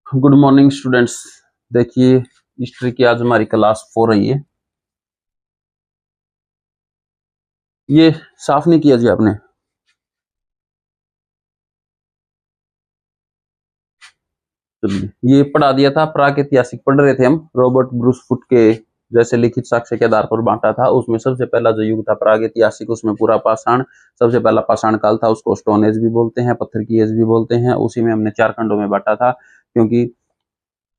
Good morning students. देखिए, history की आज हमारी क्लास 4 रही है। ये साफ नहीं किया जी आपने? ये पढ़ा दिया था, प्रागैतिहासिक पढ़ रहे थे हम। रॉबर्ट ब्रूस फुट के जैसे लिखित साक्ष्य के आधार पर बांटा था। उसमें सबसे पहला जो युग था प्रागैतिहासिक, उसमें पूरा पाषाण, सबसे पहला पाषाण काल था। उसको स्टोन एज भी बोलते हैं, पत्थर की एज भी बोलते हैं। उसी में हमने 4 खंडों में बांटा था, क्योंकि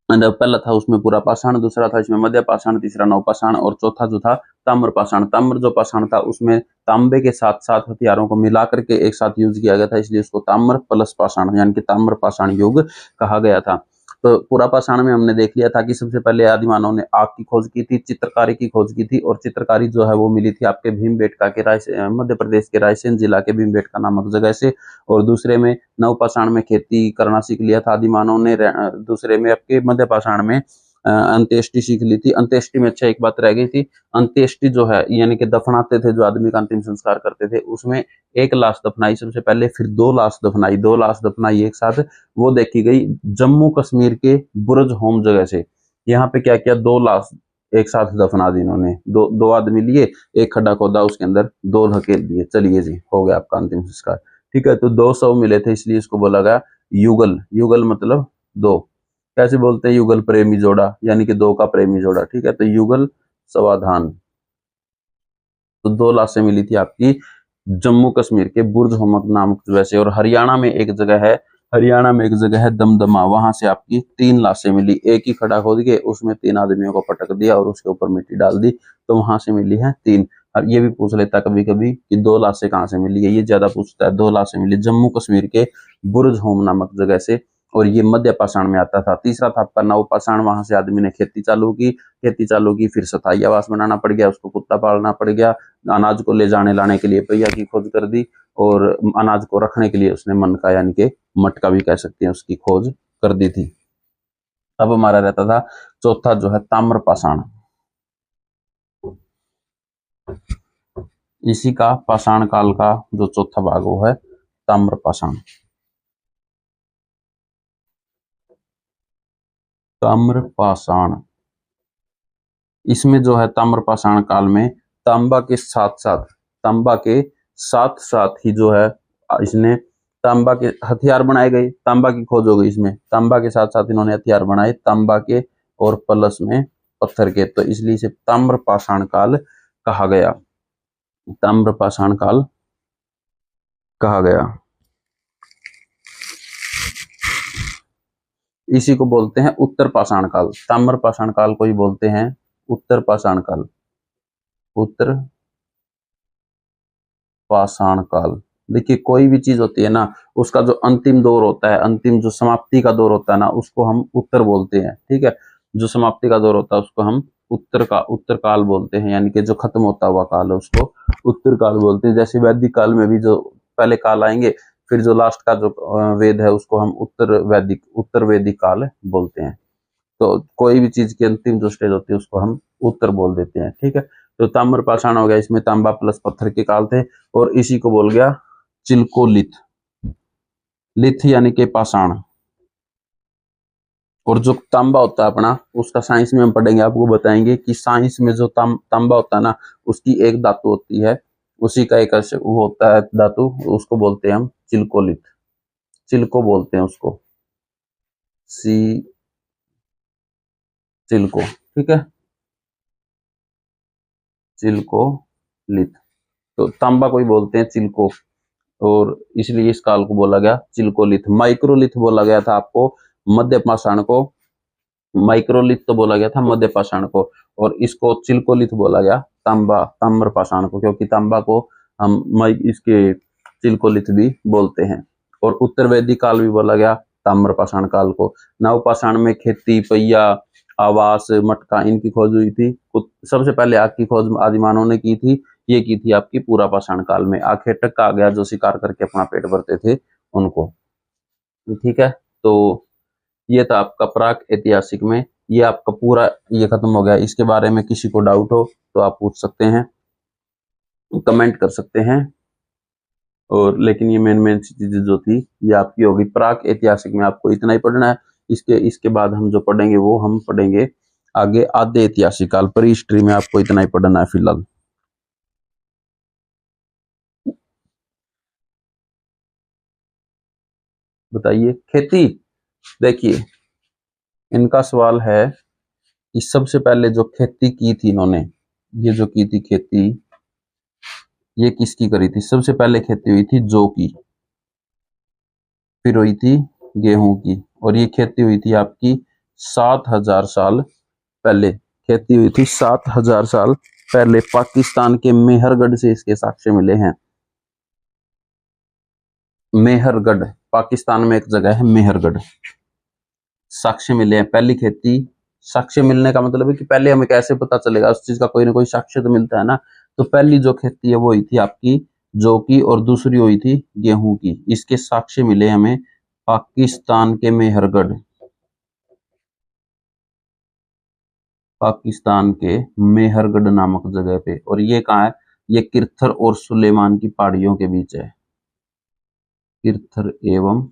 पहला था उसमें पूरा पाषाण, दूसरा था इसमें मध्य पाषाण, तीसरा नव पाषाण और चौथा जो था ताम्र पाषाण। ताम्र जो पाषाण था उसमें तांबे के साथ साथ हथियारों को मिला करके एक साथ यूज किया गया था, इसलिए उसको ताम्र प्लस पाषाण यानी कि ताम्र पाषाण युग कहा गया था। तो पूरा पाषाण में हमने देख लिया था कि सबसे पहले आदिमानव ने आग की खोज की थी, चित्रकारी की खोज की थी, और चित्रकारी जो है वो मिली थी आपके भीमबेटका के मध्य प्रदेश के रायसेन जिला के भीमबेटका नामक जगह से। और दूसरे में नवपाषाण में खेती करना सीख लिया था आदिमानव ने। दूसरे में आपके मध्य पाषाण में अंत्येष्टि सीख ली थी। अंत्येष्टि में अच्छा एक बात रह गई थी, अंत्येष्टि जो है यानी कि दफनाते थे, जो आदमी का अंतिम संस्कार करते थे, उसमें एक लाश दफनाई सबसे पहले, फिर 2 लाश दफनाई, 2 लाश दफनाई एक साथ। वो देखी गई जम्मू कश्मीर के बुर्ज होम जगह से। यहाँ पे क्या किया, 2 लाश एक साथ दफना दी इन्होंने। दो आदमी लिए, एक खड्डा खोदा, उसके अंदर 2 धकेल दिए, चलिए जी हो गया आपका अंतिम संस्कार। ठीक है, तो 2 शव मिले थे, इसलिए इसको बोला गया युगल। युगल मतलब 2। कैसे बोलते हैं, युगल प्रेमी जोड़ा, यानी कि 2 का प्रेमी जोड़ा। ठीक है, तो युगल समाधान। तो 2 लाशें मिली थी आपकी जम्मू कश्मीर के बुर्ज होमत नामक जगह से। और हरियाणा में एक जगह है, हरियाणा में एक जगह है दमदमा, वहां से आपकी 3 लाशें मिली। एक ही खड़ा खोद के उसमें 3 आदमियों को पटक दिया और उसके ऊपर मिट्टी डाल दी, तो वहां से मिली है 3। और ये भी पूछ लेता कभी कभी कि 2 लाशें कहाँ से मिली है, ये ज्यादा पूछता है। 2 लाशें मिली जम्मू कश्मीर के बुर्ज होम नामक जगह से, और ये मध्य पाषाण में आता था। तीसरा था आपका नव पाषाण, वहां से आदमी ने खेती चालू की, फिर स्थायी आवास बनाना पड़ गया, उसको कुत्ता पालना पड़ गया, अनाज को ले जाने लाने के लिए पहिया की खोज कर दी, और अनाज को रखने के लिए उसने मन का यानी कि मटका भी कह सकते हैं उसकी खोज कर दी थी। अब हमारा रहता था चौथा जो है ताम्र पाषाण। इसी का पाषाण काल का जो चौथा भाग वो है ताम्र पाषाण। ताम्र पाषाण, इसमें जो है ताम्र पाषाण काल में तांबा के साथ साथ, तांबा के साथ साथ ही जो है इसने तांबा के हथियार बनाए गए। तांबा की खोज हो गई इसमें, तांबा के साथ साथ इन्होंने हथियार बनाए, तांबा के और प्लस में पत्थर के, तो इसलिए इसे ताम्र पाषाण काल कहा गया। ताम्र पाषाण काल कहा गया। इसी को बोलते हैं उत्तर पाषाण काल। ताम्र पाषाण काल को ही बोलते हैं उत्तर पाषाण काल। उत्तर पाषाण काल। देखिए, कोई भी चीज होती है ना, उसका जो अंतिम दौर होता है, अंतिम जो समाप्ति का दौर होता है ना, उसको हम उत्तर बोलते हैं। ठीक है, जो समाप्ति का दौर होता है उसको हम उत्तर काल बोलते हैं, यानी कि जो खत्म होता हुआ काल है उसको उत्तर काल बोलते हैं। जैसे वैदिक काल में भी जो पहले काल आएंगे, फिर जो लास्ट का जो वेद है उसको हम उत्तर वैदिक काल बोलते हैं। तो कोई भी चीज की अंतिम जो स्टेज होती है उसको हम उत्तर बोल देते हैं। ठीक है, तो ताम्र पाषाण हो गया, इसमें तांबा प्लस पत्थर के काल थे, और इसी को बोल गया चिल्कोलिथ। लिथ यानी कि पाषाण। और जो तांबा होता है अपना, उसका साइंस में हम पढ़ेंगे, आपको बताएंगे कि साइंस में जो तांबा होता है ना, उसकी एक धातु होती है, उसी का एक वो होता है धातु, उसको बोलते हैं हम चिल्कोलिथ। चिल्को बोलते हैं उसको, सी चिल्को। ठीक है, चिल्को लिथ। तो तांबा को ही बोलते हैं चिल्को, और इसलिए इस काल को बोला गया चिल्कोलिथ। माइक्रोलिथ बोला गया था आपको मध्य पाषाण को, माइक्रोलिथ तो बोला गया था मध्य पाषाण को, और इसको चिल्कोलिथ बोला गया ताम्र पाषाण को, क्योंकि तांबा को हम इसके चिल्कोलिथ भी बोलते हैं। और उत्तर वैदिक काल भी बोला गया ताम्र पाषाण काल को। नव पाषाण में खेती, पहिया, आवास, मटका, इनकी खोज हुई थी। सबसे पहले आग की खोज आदिमानव ने की थी, ये की थी आपकी पूरा पाषाण काल में। आखेटक का आ गया जो शिकार करके अपना पेट भरते थे उनको। ठीक है, तो ये था आपका प्राक ऐतिहासिक में, ये आपका पूरा ये खत्म हो गया। इसके बारे में किसी को डाउट हो तो आप पूछ सकते हैं, कमेंट कर सकते हैं। और लेकिन ये मेन मेन चीजें जो थी ये आपकी होगी। प्राक ऐतिहासिक में आपको इतना ही पढ़ना है इसके इसके बाद हम जो पढ़ेंगे वो हम पढ़ेंगे आगे आद्य ऐतिहासिक काल। प्री हिस्ट्री में आपको इतना ही पढ़ना है फिलहाल। बताइए खेती। देखिए इनका सवाल है कि सबसे पहले जो खेती की थी इन्होंने, ये जो की थी खेती, ये किसकी करी थी? सबसे पहले खेती हुई थी जौ की, फिर हुई थी गेहूं की, और ये खेती हुई थी आपकी 7,000 साल पहले। खेती हुई थी 7,000 साल पहले। पाकिस्तान के मेहरगढ़ से इसके साक्ष्य मिले हैं। मेहरगढ़ पाकिस्तान में एक जगह है मेहरगढ़, साक्ष्य मिले हैं पहली खेती। साक्ष्य मिलने का मतलब है कि पहले हमें कैसे पता चलेगा, उस चीज का कोई ना कोई साक्ष्य तो मिलता है ना। तो पहली जो खेती है वो हुई थी आपकी जौ की, और दूसरी हुई थी गेहूं की। इसके साक्ष्य मिले हमें पाकिस्तान के मेहरगढ़, पाकिस्तान के मेहरगढ़ नामक जगह पे। और ये कहाँ है? ये किरथर और सुलेमान की पहाड़ियों के बीच है। किरथर एवं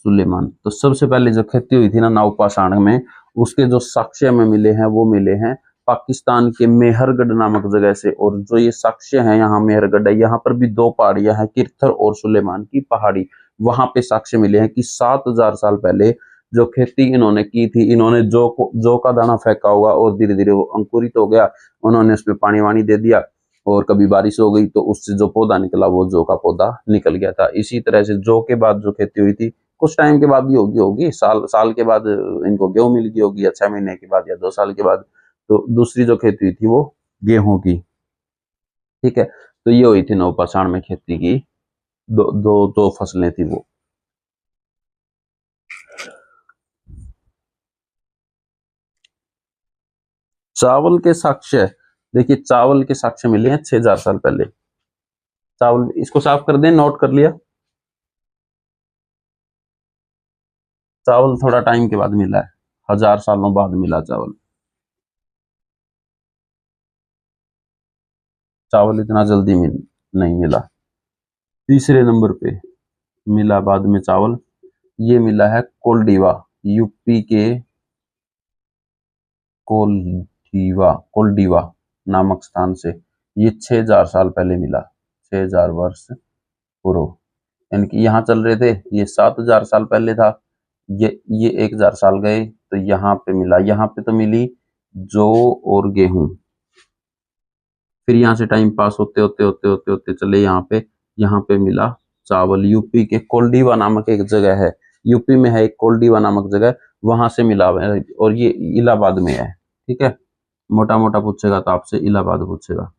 सुलेमान। तो सबसे पहले जो खेती हुई थी ना नवपाषाण में, उसके जो साक्ष्य में मिले हैं वो मिले हैं पाकिस्तान के मेहरगढ़ नामक जगह से। और जो ये साक्ष्य है यहाँ मेहरगढ़ है, यहाँ पर भी दो पहाड़ियां हैं, किरथर और सुलेमान की पहाड़ी। वहां पे साक्ष्य मिले हैं कि 7,000 साल पहले जो खेती इन्होंने की थी, इन्होंने जौ का दाना फेंका होगा और धीरे धीरे वो अंकुरित हो गया। उन्होंने उसमें पानी वानी दे दिया और कभी बारिश हो गई तो उससे जो पौधा निकला वो जौ का पौधा निकल गया था। इसी तरह से जौ के बाद जो खेती हुई थी, कुछ टाइम के बाद ही होगी साल के बाद इनको गेहूं मिल गई होगी, या 6 महीने के बाद या 2 साल के बाद। तो दूसरी जो खेती हुई थी वो गेहूं की। ठीक है, तो ये हुई थी नवपाषाण में खेती की दो फसलें थी वो। चावल के साक्ष्य, देखिए चावल के साक्ष्य मिले हैं 6,000 साल पहले। चावल, इसको साफ कर दें, नोट कर लिया। चावल थोड़ा टाइम के बाद मिला है, 1,000 सालों बाद मिला चावल। चावल इतना जल्दी नहीं मिला। तीसरे नंबर पे मिला बाद में चावल, ये मिला है कोल्डीवा, यूपी के कोल्डीवा नामक स्थान से। ये 6,000 साल पहले मिला, 6,000 वर्ष पूर्व। यानी कि यहाँ चल रहे थे, ये 7,000 साल पहले था, ये 1,000 साल गए तो यहाँ पे मिला। यहाँ पे तो मिली जौ और गेहूं। फिर यहाँ से टाइम पास होते होते होते होते होते चले यहाँ पे मिला चावल। यूपी के कोल्डीवा नामक एक जगह है, यूपी में है एक कोल्डीवा नामक जगह, वहां से मिला है। और ये इलाहाबाद में है। ठीक है, मोटा मोटा पूछेगा तो आपसे इलाहाबाद पूछेगा,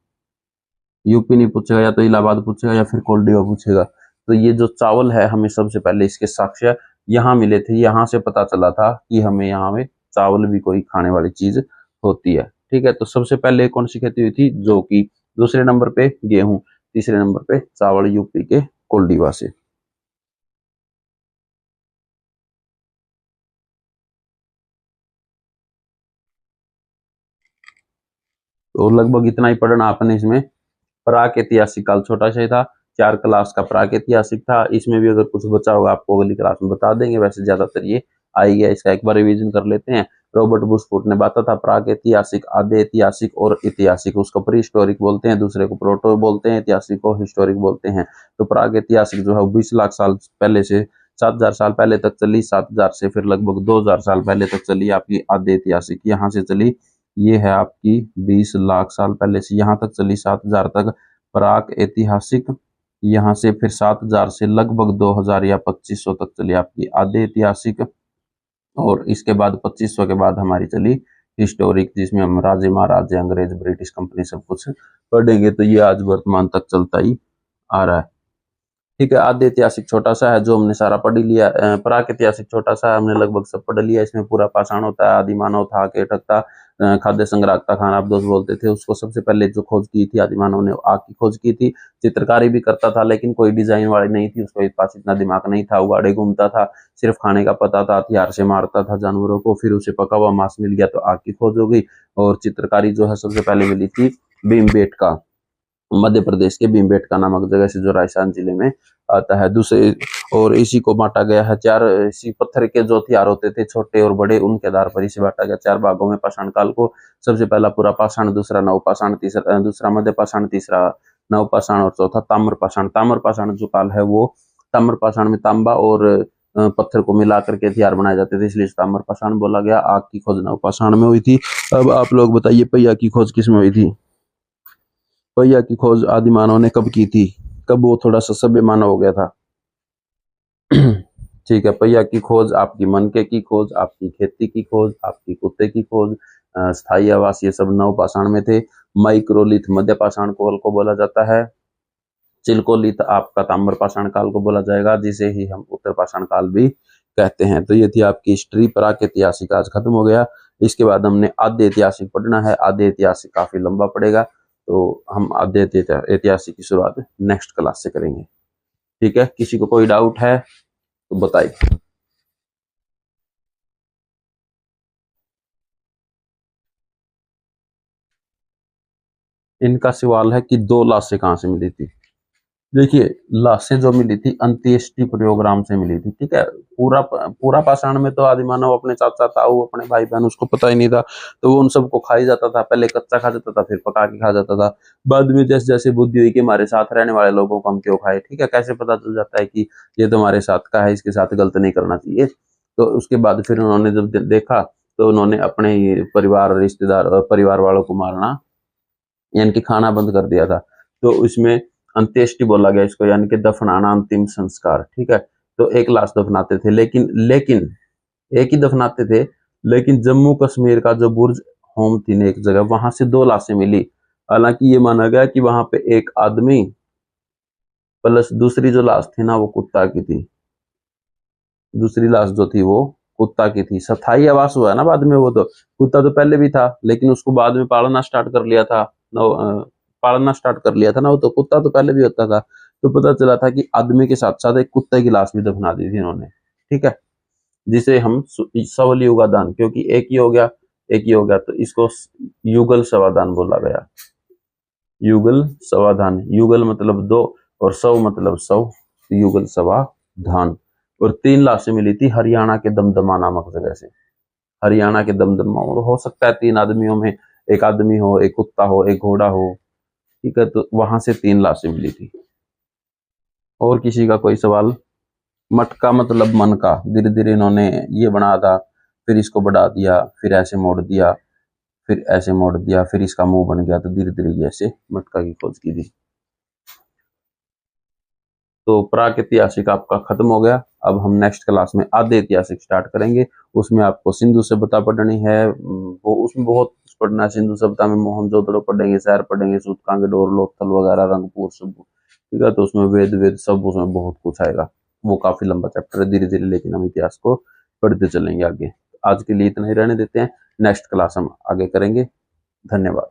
यूपी नहीं पूछेगा, या तो इलाहाबाद पूछेगा या फिर कोल्डीवा पूछेगा। तो ये जो चावल है हमें सबसे पहले इसके साक्ष्य यहाँ मिले थे, यहाँ से पता चला था कि हमें यहाँ में चावल भी कोई खाने वाली चीज होती है। ठीक है, तो सबसे पहले कौन सी खेती हुई थी? जौ की। दूसरे नंबर पे गेहूं, तीसरे नंबर पे चावल, यूपी के कोल्डीवा से। तो लगभग इतना ही पढ़ना आपने इसमें। प्राक ऐतिहासिक काल छोटा सा ही था, 4 क्लास का प्राक ऐतिहासिक था। इसमें भी अगर कुछ बचा होगा आपको अगली क्लास में बता देंगे, वैसे ज्यादातर ये आ ही गया। इसका एक बार रिवीजन कर लेते हैं। रॉबर्ट बुशफूट ने बताया था प्राक ऐतिहासिक, आद्य ऐतिहासिक और ऐतिहासिक। उसको प्री हिस्टोरिक बोलते हैं, दूसरे को प्रोटो बोलते हैं, ऐतिहासिक को हिस्टोरिक बोलते हैं। तो प्राक ऐतिहासिक जो है 20 लाख साल पहले से 7,000 साल पहले तक चली, 7,000 से फिर लगभग 2,000 साल पहले तक चली आपकी आद्य ऐतिहासिक। यहाँ से चली, ये है आपकी 20 लाख साल पहले से यहाँ तक चली 7,000 तक प्राक ऐतिहासिक। यहाँ से फिर 7,000 से लगभग 2,000 या 2,500 तक चली आपकी आद्य ऐतिहासिक। और इसके बाद 2,500 के बाद हमारी चली हिस्टोरिक, जिसमें हम राजे महाराजे, अंग्रेज, ब्रिटिश कंपनी सब कुछ पढ़ेंगे। तो ये आज वर्तमान तक चलता ही आ रहा है। ठीक है, आद्य ऐतिहासिक छोटा सा है जो हमने सारा पढ़ लिया। प्राक ऐतिहासिक छोटा सा है, हमने लगभग सब पढ़ लिया। इसमें पूरा पाषाण होता है, आदि मानव था, केटक था, खाद्य संग्राहकता, खानाबदोश बोलते थे उसको। सबसे पहले जो खोज की थी आदि मानव ने, आग की खोज की थी। चित्रकारी भी करता था लेकिन कोई डिजाइन वाली नहीं थी, उसके पास इतना दिमाग नहीं था, उगाड़े घूमता था, सिर्फ खाने का पता था, हथियार से मारता था जानवरों को। फिर उसे पका हुआ मांस मिल गया तो आग की खोज हो गई। और चित्रकारी जो है सबसे पहले मिली थी भीमबेटका, मध्य प्रदेश के भीमबेटका नामक जगह से, जो राजस्थान जिले में आता है। दूसरे और इसी को बांटा गया है चार, इसी पत्थर के जो हथियार होते थे छोटे और बड़े, उनके आधार पर इसे बांटा गया चार भागों में पाषाण काल को। सबसे पहला पूरा पाषाण, दूसरा नवपाषाण, तीसरा दूसरा मध्य पाषाण, तीसरा नवपाषाण और चौथा ताम्रपाषाण। ताम्रपाषाण जो काल है वो, ताम्रपाषाण में तांबा और पत्थर को मिलाकर के हथियार बनाए जाते थे, इसलिए ताम्रपाषाण बोला गया। आग की खोज नवपाषाण में हुई थी। अब आप लोग बताइए पहिया की खोज किसमें हुई थी? पहिया की खोज आदि मानव ने कब की थी? कब वो थोड़ा सा सभ्य मानव हो गया था? ठीक है, पहिया की खोज, आपकी मनके की खोज, आपकी खेती की खोज, आपकी कुत्ते की खोज, स्थायी आवास, ये सब नवपाषाण में थे। माइक्रोलिथ मध्य पाषाण काल को बोला जाता है। चिलकोलिथ आपका ताम्रपाषाण काल को बोला जाएगा, जिसे ही हम उत्तर पाषाण काल भी कहते हैं। तो ये थी आपकी हिस्ट्री। प्रागैतिहासिक आज खत्म हो गया। इसके बाद हमने आद्य ऐतिहासिक पढ़ना है। आद्य ऐतिहासिक काफी लंबा पड़ेगा, तो हम आद्य ऐतिहासिक की शुरुआत नेक्स्ट क्लास से करेंगे। ठीक है, किसी को कोई डाउट है तो बताइए। इनका सवाल है कि दो लाशें कहाँ से मिली थी। देखिए, लाशें जो मिली थी अंत्येष्टि प्रोग्राम से मिली थी। ठीक है, पूरा पूरा पाषाण में तो आदि मानव अपने चाचा ताऊ अपने भाई बहन उसको पता ही नहीं था, तो वो उन सबको खा ही जाता था। पहले कच्चा खा जाता था, फिर पका के खा जाता था। बाद में जैसे जैसे बुद्धि हुई कि हमारे साथ रहने वाले लोगों को हम क्यों खाए, ठीक है, कैसे पता चल जाता है कि ये तो हमारे साथ का है, इसके साथ गलत नहीं करना चाहिए। तो उसके बाद फिर उन्होंने जब देखा तो उन्होंने अपने परिवार रिश्तेदार परिवार वालों को मारना यानी कि खाना बंद कर दिया था। तो इसमें अंत्येष्टि बोला गया इसको, यानी कि दफनाना, अंतिम संस्कार। ठीक है, तो एक लाश दफनाते थे, लेकिन लेकिन एक ही दफनाते थे। लेकिन जम्मू कश्मीर का जो बुर्ज होम थी ना एक जगह, वहां से दो लाशें मिली। हालांकि ये माना गया कि वहां पे एक आदमी प्लस दूसरी जो लाश थी ना वो कुत्ता की थी। दूसरी लाश जो थी वो कुत्ता की थी। स्थायी आवास हुआ है ना बाद में, वो तो कुत्ता तो पहले भी था, लेकिन उसको बाद में पालना स्टार्ट कर लिया था। पालना स्टार्ट कर लिया था ना, वो तो कुत्ता तो पहले भी होता था। तो पता चला था कि आदमी के साथ साथ एक कुत्ते की लाश भी दफना दी थी इन्होंने। ठीक है, जिसे हम सवल युगादान, क्योंकि एक ही हो गया, एक ही हो गया, तो इसको युगल समाधान बोला गया। युगल समाधान, युगल मतलब दो और सव मतलब सौ, युगल समाधान। और तीन लाशें मिली थी हरियाणा के दमदमा नामक जगह से। हरियाणा के दमदमा, और हो सकता है तीन आदमियों में एक आदमी हो, एक कुत्ता हो, एक घोड़ा हो। ठीक है, तो वहां से तीन लाशें मिली थी। और किसी का कोई सवाल? मटका मतलब मन का, धीरे धीरे इन्होंने ये बना था, फिर इसको बढ़ा दिया, फिर ऐसे मोड़ दिया, फिर ऐसे मोड़ दिया, फिर इसका मुंह बन गया, तो धीरे धीरे ये ऐसे मटका की खोज की थी। तो प्रागैतिहासिक आपका खत्म हो गया। अब हम नेक्स्ट क्लास में आद्य ऐतिहासिक स्टार्ट करेंगे। उसमें आपको सिंधु सभ्यता पढ़नी है, वो उसमें बहुत कुछ पढ़ना है। सिंधु सभ्यता में मोहनजोदड़ो पढ़ेंगे, शहर पढ़ेंगे, सूतकांगेडोर, लोथल वगैरह, रंगपुर सब। ठीक है, तो उसमें वेद वेद सब, उसमें बहुत कुछ आएगा। वो काफी लंबा चैप्टर है धीरे धीरे, लेकिन हम इतिहास को पढ़ते चलेंगे आगे। आज के लिए इतना ही रहने देते हैं, नेक्स्ट क्लास हम आगे करेंगे। धन्यवाद।